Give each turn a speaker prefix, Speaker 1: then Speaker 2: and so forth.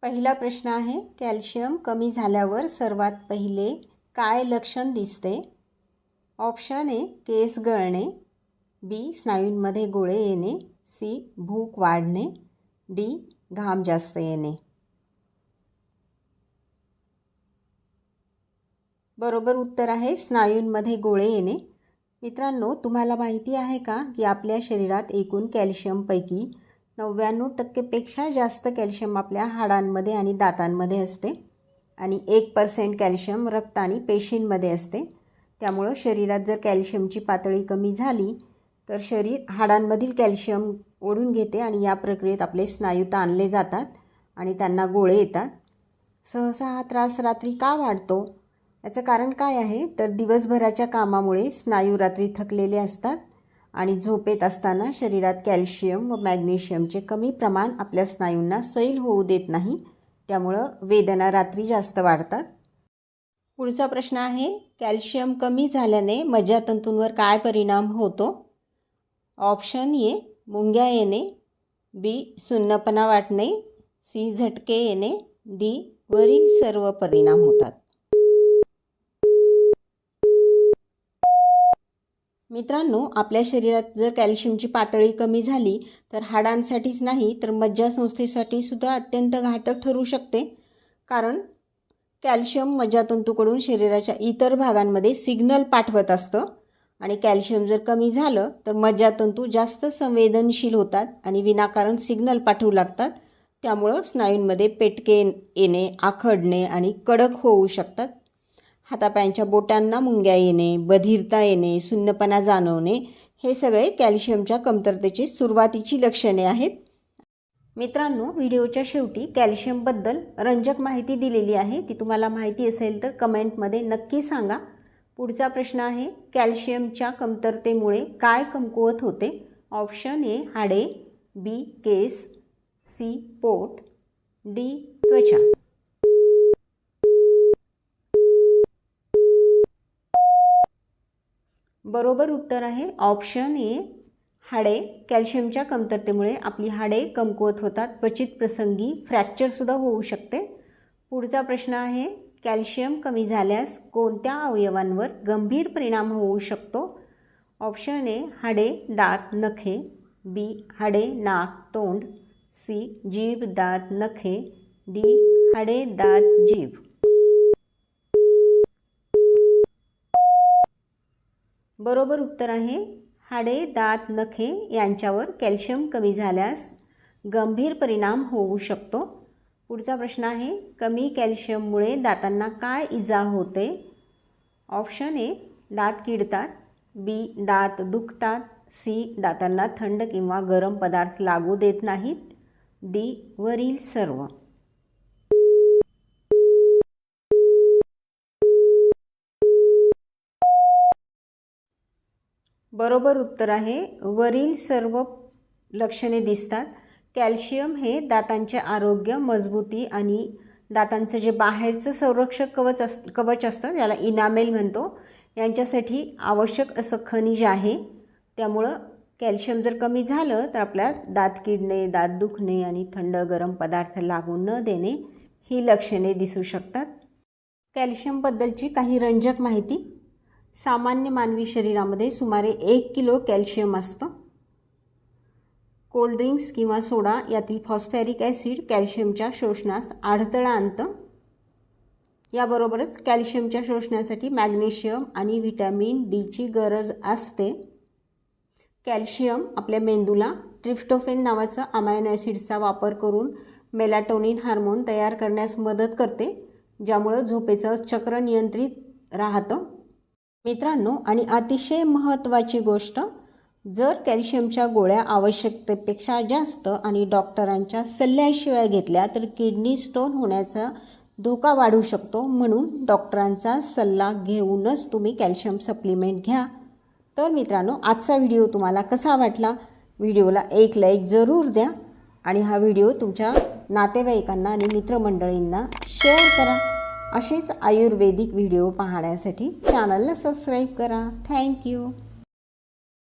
Speaker 1: पहिला प्रश्न आहे, कॅल्शियम कमी झाल्यावर सर्वात पहिले काय लक्षण दिसते? ऑप्शन ए केस गळणे, बी स्नायूंमध्ये गोळे येणे, सी भूक वाढणे, डी घाम जास्त येणे. बरोबर उत्तर आहे स्नायूंमध्ये गोळे येणे. मित्रांनो, तुम्हाला माहिती आहे का की आपल्या शरीरात एकूण कॅल्शियमपैकी 99% जास्त कॅल्शियम आपल्या हाडांमध्ये आणि दातांमध्ये असते आणि 1% कॅल्शियम रक्त आणि पेशींमध्ये असते. त्यामुळं शरीरात जर कॅल्शियमची पातळी कमी झाली तर शरीर हाडांमधील कॅल्शियम ओढून घेते आणि या प्रक्रियेत आपले स्नायू ताणले जातात आणि त्यांना गोळे येतात. सहसा हा त्रास रात्री का वाढतो? याचं कारण काय आहे तर दिवसभराच्या कामामुळे स्नायू रात्री थकलेले असतात आणि झोपेत असताना शरीरात कॅल्शियम व मॅग्नेशियमचे कमी प्रमाण आपल्या स्नायूंना सैल होऊ देत नाही. त्यामुळं वेदना रात्री जास्त वाढतात. पुढचा प्रश्न आहे, कॅल्शियम कमी झाल्याने मज्जातंतूंवर काय परिणाम होतो? ऑप्शन ए मुंग्या येणे, बी सुन्नपणा वाटणे, सी झटके येणे, डी वरील सर्व परिणाम होतात. मित्रांनो, आपल्या शरीरात जर कॅल्शियमची पातळी कमी झाली तर हाडांसाठीच नाही तर मज्जासंस्थेसाठी सुद्धा अत्यंत घातक ठरू शकते. कारण कॅल्शियम मज्जातंतूकडून शरीराच्या इतर भागांमध्ये सिग्नल पाठवत असतं आणि कॅल्शियम जर कमी झालं तर मज्जातंतू जास्त संवेदनशील होतात आणि विनाकारण सिग्नल पाठवू लागतात. त्यामुळं स्नायूंमध्ये पेटके येणे, आखडणे आणि कडक होऊ शकतात. हातापायांच्या बोटांना मुंग्या येणे, बधिरता येणे, सुन्नपणा जाणवणे हे सगळे कॅल्शियमच्या कमतरतेची सुरुवातीची लक्षणे आहेत. मित्रांनो, व्हिडिओच्या शेवटी कॅल्शियमबद्दल रंजक माहिती दिलेली आहे. ती तुम्हाला माहिती असेल तर कमेंटमध्ये नक्की सांगा. पुढचा प्रश्न आहे, कॅल्शियमच्या कमतरतेमुळे काय कमकुवत होते? ऑप्शन ए हाडे, बी केस, सी पोट, डी त्वचा. बरोबर उत्तर आहे ऑप्शन ए हाडे. कॅल्शियमच्या कमतरतेमुळे आपली हाडे कमकुवत होतात. क्वचित प्रसंगी फ्रॅक्चरसुद्धा होऊ शकते. पुढचा प्रश्न आहे, कॅल्शियम कमी झाल्यास कोणत्या अवयवांवर गंभीर परिणाम होऊ शकतो? ऑप्शन ए हाडे, दात, नखे, बी हाडे, नाक, तोंड, सी जीभ, दात, नखे, डी हाडे, दात, जीभ. बरोबर उत्तर आहे हाडे, दात, नखे यांच्यावर कॅल्शियम कमी झाल्यास गंभीर परिणाम होऊ शकतो. पुढचा प्रश्न आहे, कमी कॅल्शियममुळे दातांना काय इजा होते? ऑप्शन ए दात किडतात, बी दात दुखतात, सी दातांना थंड किंवा गरम पदार्थ लागू देत नाहीत, डी वरील सर्व. बरोबर उत्तर आहे वरील सर्व लक्षणे दिसतात. कॅल्शियम हे दातांचे आरोग्य, मजबूती आणि दातांचं जे बाहेरचं संरक्षक कवच असतं त्याला इनामेल म्हणतो, यांच्यासाठी आवश्यक असं खनिज आहे. त्यामुळं कॅल्शियम जर कमी झालं तर आपल्या दात किडणे, दात दुखणे आणि थंड गरम पदार्थ लागू न देणे ही लक्षणे दिसू शकतात. कॅल्शियमबद्दलची काही रंजक माहिती. सामान्य मानवी शरीरामध्ये सुमारे 1 किलो कॅल्शियम असतं. कोल्ड्रिंक्स किंवा सोडा यातील फॉस्फॅरिक ॲसिड कॅल्शियमच्या शोषणास अडथळा आणतं. याबरोबरच कॅल्शियमच्या शोषणासाठी मॅग्नेशियम आणि व्हिटॅमिन डीची गरज असते. कॅल्शियम आपल्या मेंदूला ट्रिप्टोफॅन नावाचं अमायनो ॲसिडचा वापर करून मेलाटोनिन हार्मोन तयार करण्यास मदत करते, ज्यामुळं झोपेचं चक्र नियंत्रित राहतं. मित्रांनो, आणि अतिशय महत्त्वाची गोष्ट, जर कॅल्शियमच्या गोळ्या आवश्यकतेपेक्षा जास्त आणि डॉक्टरांच्या सल्ल्याशिवाय घेतल्या तर किडनी स्टोन होण्याचा धोका वाढू शकतो. म्हणून डॉक्टरांचा सल्ला घेऊनच तुम्ही कॅल्शियम सप्लिमेंट घ्या. तर मित्रांनो, आजचा व्हिडिओ तुम्हाला कसा वाटला? व्हिडिओला एक लाईक जरूर द्या आणि हा व्हिडिओ तुमच्या नातेवाईकांना आणि मित्रमंडळींना शेअर करा. असेच आयुर्वेदिक व्हिडिओ पाहण्यासाठी चॅनलला सबस्क्राईब करा. थँक्यू.